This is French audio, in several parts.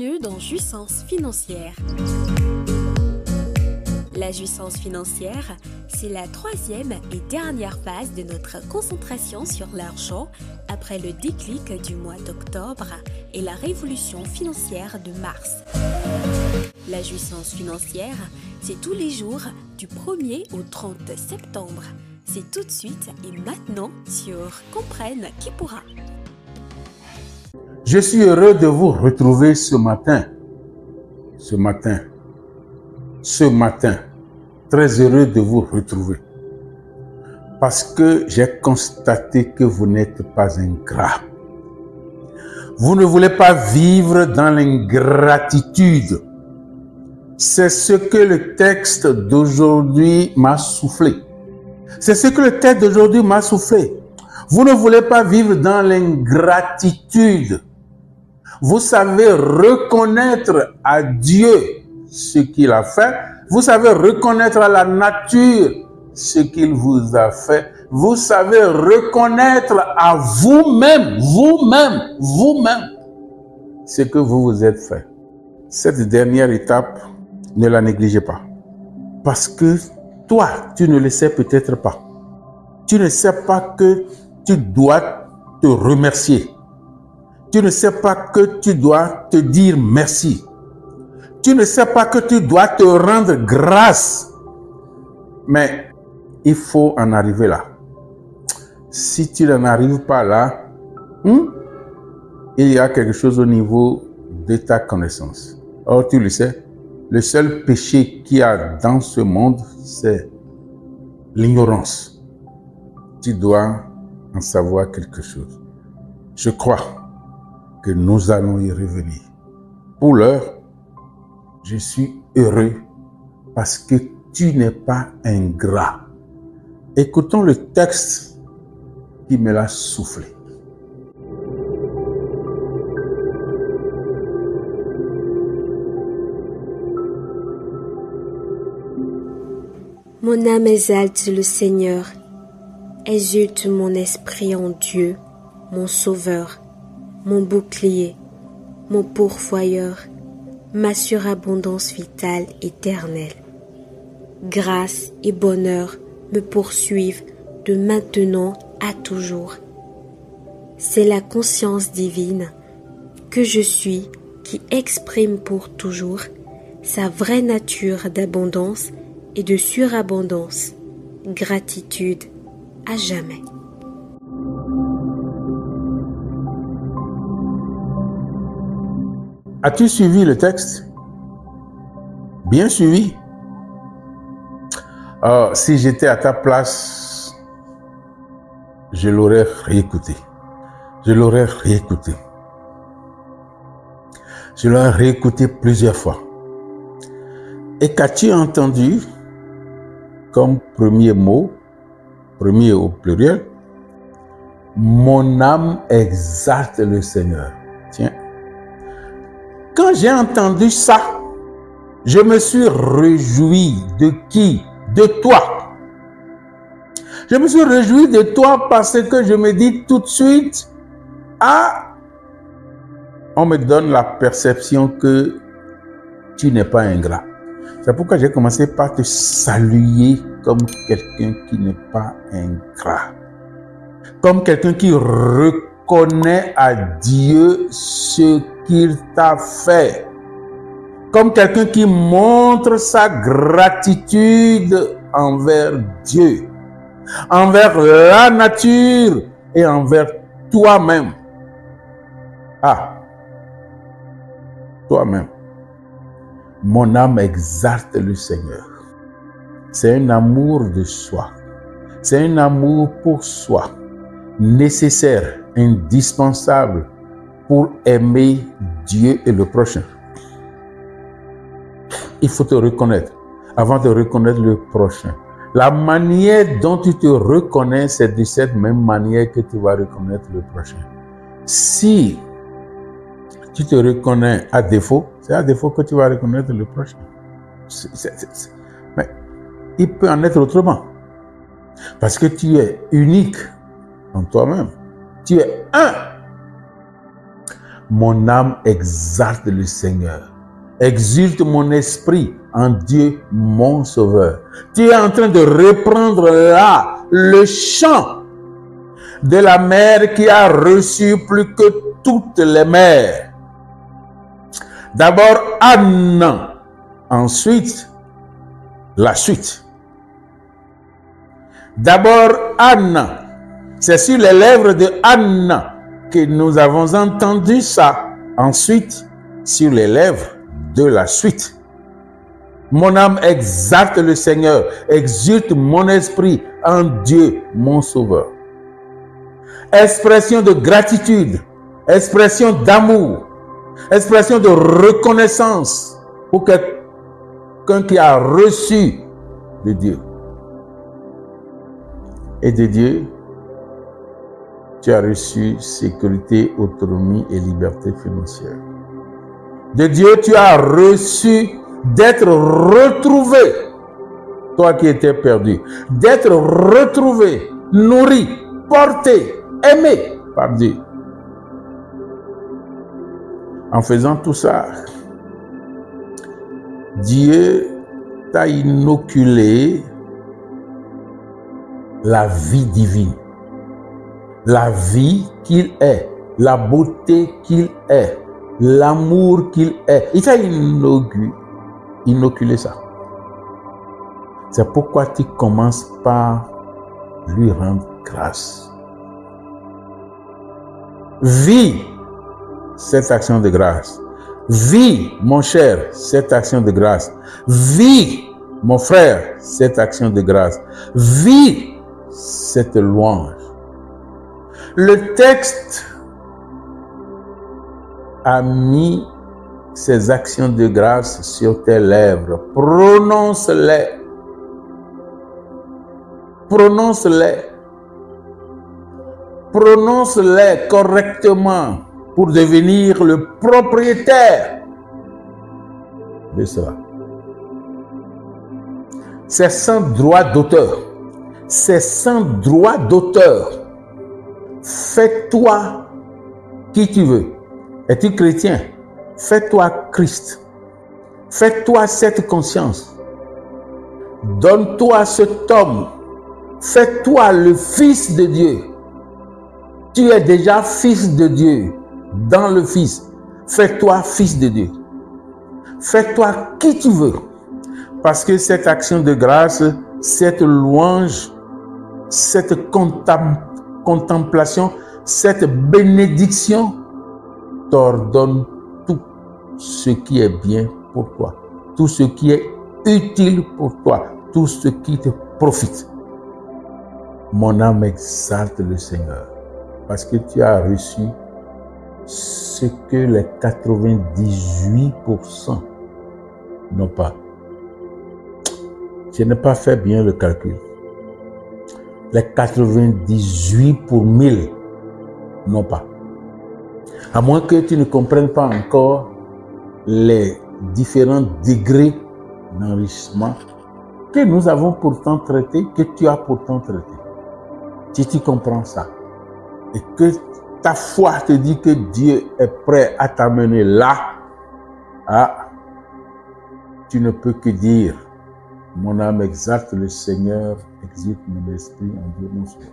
Bienvenue dans Jouissance financière. La jouissance financière, c'est la troisième et dernière phase de notre concentration sur l'argent après le déclic du mois d'octobre et la révolution financière de mars. La jouissance financière, c'est tous les jours du 1er au 30 septembre. C'est tout de suite et maintenant sur Comprenne qui pourra. Je suis heureux de vous retrouver ce matin. Très heureux de vous retrouver. Parce que j'ai constaté que vous n'êtes pas ingrat. Vous ne voulez pas vivre dans l'ingratitude. C'est ce que le texte d'aujourd'hui m'a soufflé. Vous ne voulez pas vivre dans l'ingratitude. Vous savez reconnaître à Dieu ce qu'il a fait. Vous savez reconnaître à la nature ce qu'il vous a fait. Vous savez reconnaître à vous-même ce que vous vous êtes fait. Cette dernière étape, ne la négligez pas. Parce que toi, tu ne le sais peut-être pas. Tu ne sais pas que tu dois te remercier. Tu ne sais pas que tu dois te dire merci. Tu ne sais pas que tu dois te rendre grâce. Mais il faut en arriver là. Si tu n'en arrives pas là, il y a quelque chose au niveau de ta connaissance. Or, tu le sais, le seul péché qu'il y a dans ce monde, c'est l'ignorance. Tu dois en savoir quelque chose. Je crois que nous allons y revenir. Pour l'heure, je suis heureux parce que tu n'es pas ingrat. Écoutons le texte qui me l'a soufflé. Mon âme exalte le Seigneur, exulte mon esprit en Dieu, mon Sauveur, mon bouclier, mon pourvoyeur, ma surabondance vitale éternelle. Grâce et bonheur me poursuivent de maintenant à toujours. C'est la conscience divine que je suis qui exprime pour toujours sa vraie nature d'abondance et de surabondance. Gratitude à jamais. As-tu suivi le texte? Bien suivi. Si j'étais à ta place, je l'aurais réécouté. Je l'aurais réécouté plusieurs fois. Et qu'as-tu entendu comme premier mot, premier au pluriel? Mon âme exalte le Seigneur. Tiens. Quand j'ai entendu ça, je me suis réjoui de qui? De toi. Je me suis réjoui de toi parce que je me dis tout de suite, on me donne la perception que tu n'es pas ingrat. C'est pourquoi j'ai commencé par te saluer comme quelqu'un qui n'est pas ingrat. Comme quelqu'un qui reconnaît à Dieu ce qu'il t'a fait. Comme quelqu'un qui montre sa gratitude envers Dieu, envers la nature et envers toi-même. Toi-même. Mon âme exalte le Seigneur. C'est un amour de soi. C'est un amour pour soi. Nécessaire, indispensable pour aimer Dieu et le prochain. Il faut te reconnaître avant de reconnaître le prochain. La manière dont tu te reconnais, c'est de cette même manière que tu vas reconnaître le prochain. Si tu te reconnais à défaut, c'est à défaut que tu vas reconnaître le prochain. Mais il peut en être autrement. Parce que tu es unique en toi-même. Tu es un. Mon âme exalte le Seigneur. Exulte mon esprit en Dieu, mon Sauveur. Tu es en train de reprendre là le chant de la mère qui a reçu plus que toutes les mères. D'abord Anne, ensuite la suite. D'abord Anne, c'est sur les lèvres de Anne que nous avons entendu ça. Ensuite, sur les lèvres de la suite. Mon âme exalte le Seigneur, exulte mon esprit en Dieu, mon Sauveur. Expression de gratitude, expression d'amour, expression de reconnaissance pour quelqu'un qui a reçu de Dieu. Et de Dieu, tu as reçu sécurité, autonomie et liberté financière. De Dieu, tu as reçu d'être retrouvé, toi qui étais perdu, d'être retrouvé, nourri, porté, aimé par Dieu. En faisant tout ça, Dieu t'a inoculé la vie divine, la vie qu'il est, la beauté qu'il est, l'amour qu'il est. Il t'a inoculé ça. C'est pourquoi tu commences par lui rendre grâce. Vis cette action de grâce. Vis, mon cher, cette action de grâce. Vis, mon frère, cette action de grâce. Vis cette louange. Le texte a mis ces actions de grâce sur tes lèvres. Prononce-les. Prononce-les. Prononce-les correctement pour devenir le propriétaire de cela. C'est sans droit d'auteur. C'est sans droit d'auteur. Fais-toi qui tu veux. Es-tu chrétien? Fais-toi Christ. Fais-toi cette conscience. Donne-toi cet homme. Fais-toi le Fils de Dieu. Tu es déjà Fils de Dieu dans le Fils. Fais-toi Fils de Dieu. Fais-toi qui tu veux. Parce que cette action de grâce, cette louange, cette contemplation, cette bénédiction t'ordonne tout ce qui est bien pour toi, tout ce qui est utile pour toi, tout ce qui te profite. Mon âme exalte le Seigneur parce que tu as reçu ce que les 98% n'ont pas. Je n'ai pas fait bien le calcul. Les 98 pour 1000 n'ont pas. À moins que tu ne comprennes pas encore les différents degrés d'enrichissement que nous avons pourtant traités, que tu as pourtant traités. Si tu comprends ça et que ta foi te dit que Dieu est prêt à t'amener là, tu ne peux que dire: mon âme exalte le Seigneur, exulte mon esprit en Dieu mon Sauveur.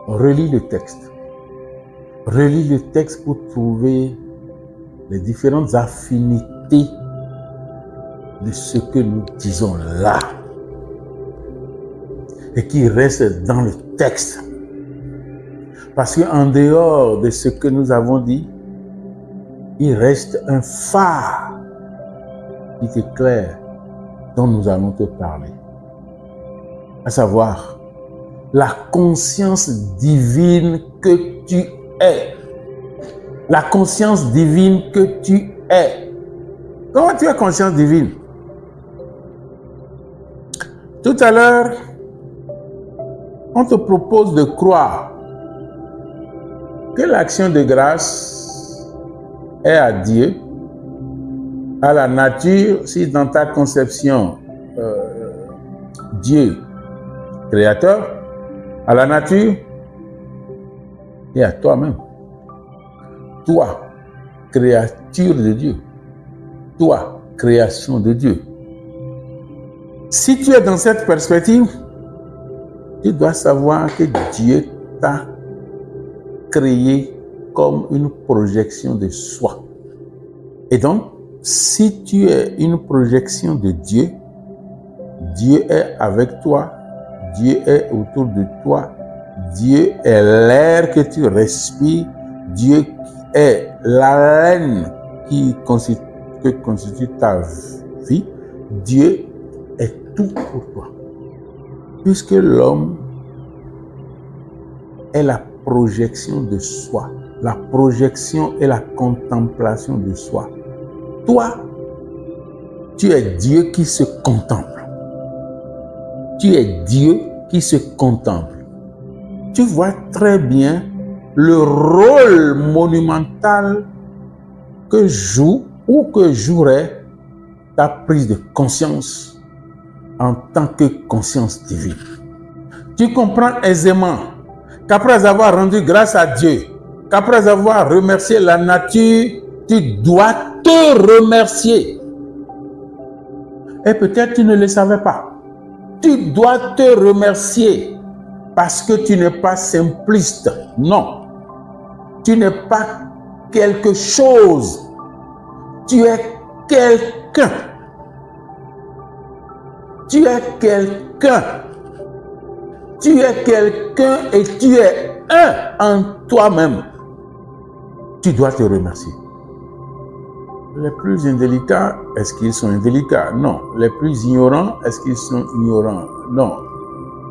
Relis le texte. Relis le texte pour trouver les différentes affinités de ce que nous disons là et qui reste dans le texte. Parce qu'en dehors de ce que nous avons dit, il reste un phare qui t'éclaire, dont nous allons te parler. À savoir, la conscience divine que tu es. La conscience divine que tu es. Comment tu es conscience divine? Tout à l'heure, on te propose de croire que l'action de grâce est à Dieu, à la nature, si dans ta conception, Dieu, créateur, à la nature et à toi-même. Toi, créature de Dieu. Toi, création de Dieu. Si tu es dans cette perspective, tu dois savoir que Dieu t'a créé comme une projection de soi. Et donc, si tu es une projection de Dieu, Dieu est avec toi, Dieu est autour de toi, Dieu est l'air que tu respires, Dieu est l'haleine qui constitue ta vie, Dieu est tout pour toi. Puisque l'homme est la projection de soi, la projection et la contemplation de soi. Toi, tu es Dieu qui se contemple. Tu es Dieu qui se contemple. Tu vois très bien le rôle monumental que joue ou que jouerait ta prise de conscience en tant que conscience divine. Tu comprends aisément qu'après avoir rendu grâce à Dieu, qu'après avoir remercié la nature, tu dois te remercier. Et peut-être tu ne le savais pas. Tu dois te remercier parce que tu n'es pas simpliste. Non. Tu n'es pas quelque chose. Tu es quelqu'un. Tu es quelqu'un. Tu es quelqu'un et tu es un en toi-même. Tu dois te remercier. Les plus indélicats, est-ce qu'ils sont indélicats? Non. Les plus ignorants, est-ce qu'ils sont ignorants? Non.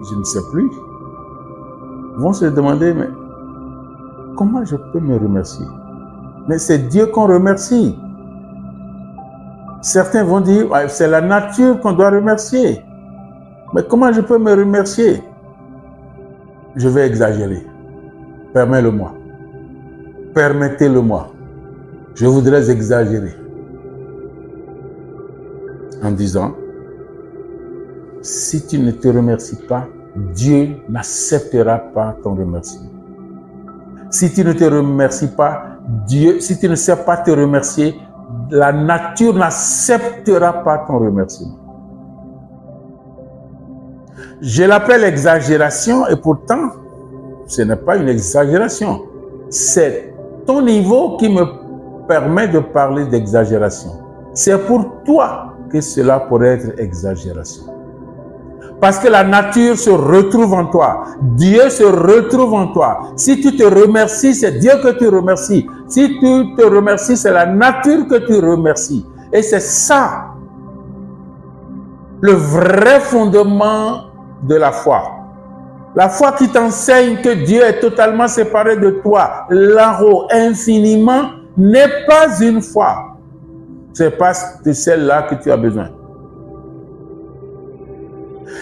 Je ne sais plus. Ils vont se demander, mais comment je peux me remercier? Mais c'est Dieu qu'on remercie. Certains vont dire, ouais, c'est la nature qu'on doit remercier. Mais comment je peux me remercier? Je vais exagérer. Permets-le-moi. Permettez-le-moi. Je voudrais exagérer en disant, si tu ne te remercies pas, Dieu n'acceptera pas ton remerciement. Si tu ne te remercies pas, Dieu, si tu ne sais pas te remercier, la nature n'acceptera pas ton remerciement. Je l'appelle exagération et pourtant, ce n'est pas une exagération. C'est ton niveau qui me permet de parler d'exagération. C'est pour toi que cela pourrait être exagération. Parce que la nature se retrouve en toi. Dieu se retrouve en toi. Si tu te remercies, c'est Dieu que tu remercies. Si tu te remercies, c'est la nature que tu remercies. Et c'est ça, le vrai fondement de la foi. La foi qui t'enseigne que Dieu est totalement séparé de toi, là-haut, infiniment, n'est pas une foi. C'est pas de celle-là que tu as besoin.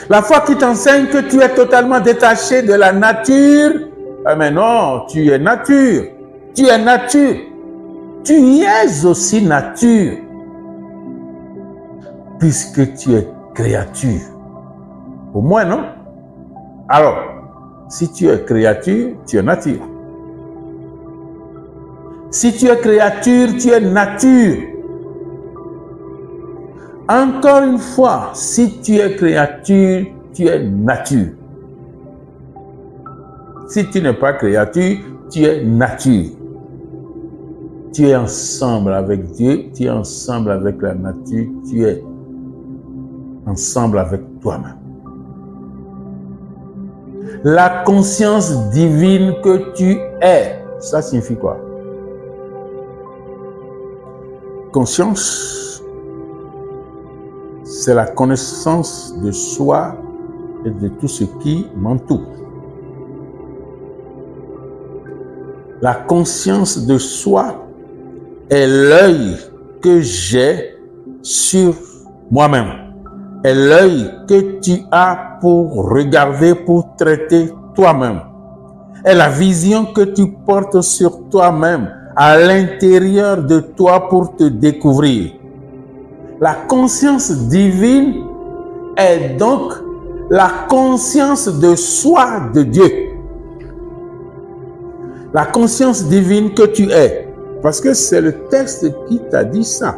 La foi qui t'enseigne que tu es totalement détaché de la nature, ah mais non, tu es nature. Tu es nature. Tu es aussi nature. Puisque tu es créature. Au moins, non? Alors, si tu es créature, tu es nature. Si tu es créature, tu es nature. Encore une fois, si tu es créature, tu es nature. Si tu n'es pas créature, tu es nature. Tu es ensemble avec Dieu, tu es ensemble avec la nature, tu es ensemble avec toi-même. La conscience divine que tu es, ça signifie quoi? Conscience, c'est la connaissance de soi et de tout ce qui m'entoure. La conscience de soi est l'œil que j'ai sur moi-même. Est l'œil que tu as pour regarder, pour traiter toi-même. Est la vision que tu portes sur toi-même, à l'intérieur de toi pour te découvrir. La conscience divine est donc la conscience de soi de Dieu. La conscience divine que tu es Parce que c'est le texte qui t'a dit ça.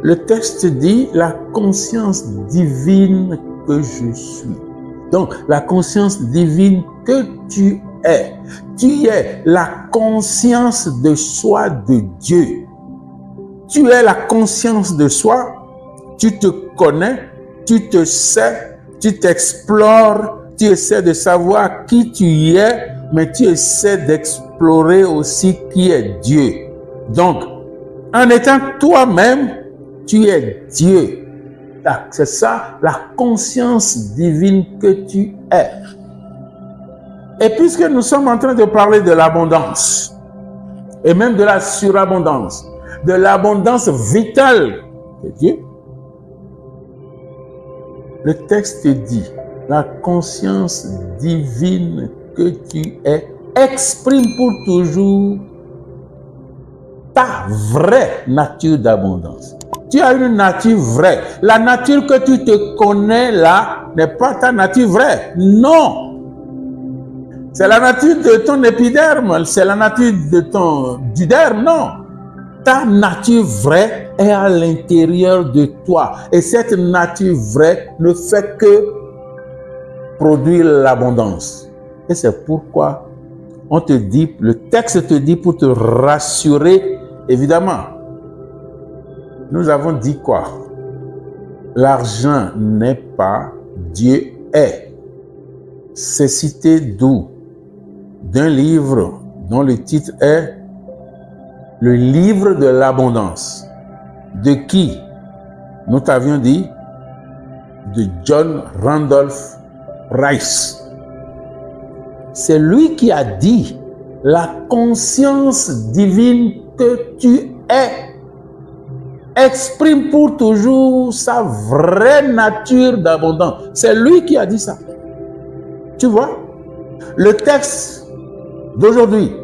Le texte dit la conscience divine que je suis. Donc, la conscience divine que tu es. Tu es la conscience de soi de Dieu. Tu es la conscience de soi. Tu te connais, tu te sais, tu t'explores, tu essaies de savoir qui tu es, mais tu essaies d'explorer aussi qui est Dieu. Donc, en étant toi-même, tu es Dieu. C'est ça, la conscience divine que tu es. Et puisque nous sommes en train de parler de l'abondance, et même de la surabondance, de l'abondance vitale de Dieu, le texte dit, la conscience divine que tu es exprime pour toujours ta vraie nature d'abondance. Tu as une nature vraie. La nature que tu te connais là n'est pas ta nature vraie. Non. C'est la nature de ton épiderme, c'est la nature du derme, non. Ta nature vraie est à l'intérieur de toi. Et cette nature vraie ne fait que produire l'abondance. Et c'est pourquoi on te dit, le texte te dit pour te rassurer, évidemment. Nous avons dit quoi? L'argent n'est pas, Dieu est. C'est cité d'où? D'un livre dont le titre est Le livre de l'abondance. De qui? Nous t'avions dit de John Randolph Rice. C'est lui qui a dit la conscience divine que tu es exprime pour toujours sa vraie nature d'abondance. C'est lui qui a dit ça. Tu vois? Le texte d'aujourd'hui,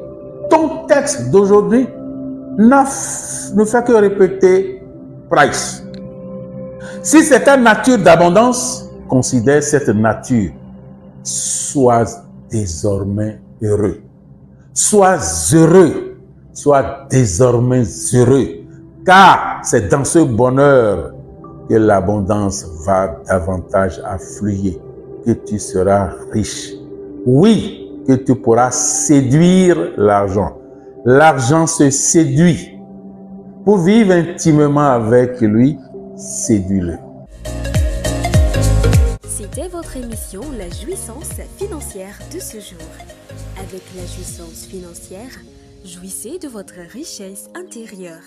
ton texte d'aujourd'hui ne fait que répéter Price. Si c'est ta nature d'abondance, considère cette nature. Sois désormais heureux. Sois heureux. Sois désormais heureux. Car c'est dans ce bonheur que l'abondance va davantage affluer, que tu seras riche. Oui, que tu pourras séduire l'argent. L'argent se séduit. Pour vivre intimement avec lui, séduis-le. C'était votre émission La jouissance financière de ce jour. Avec la jouissance financière, jouissez de votre richesse intérieure.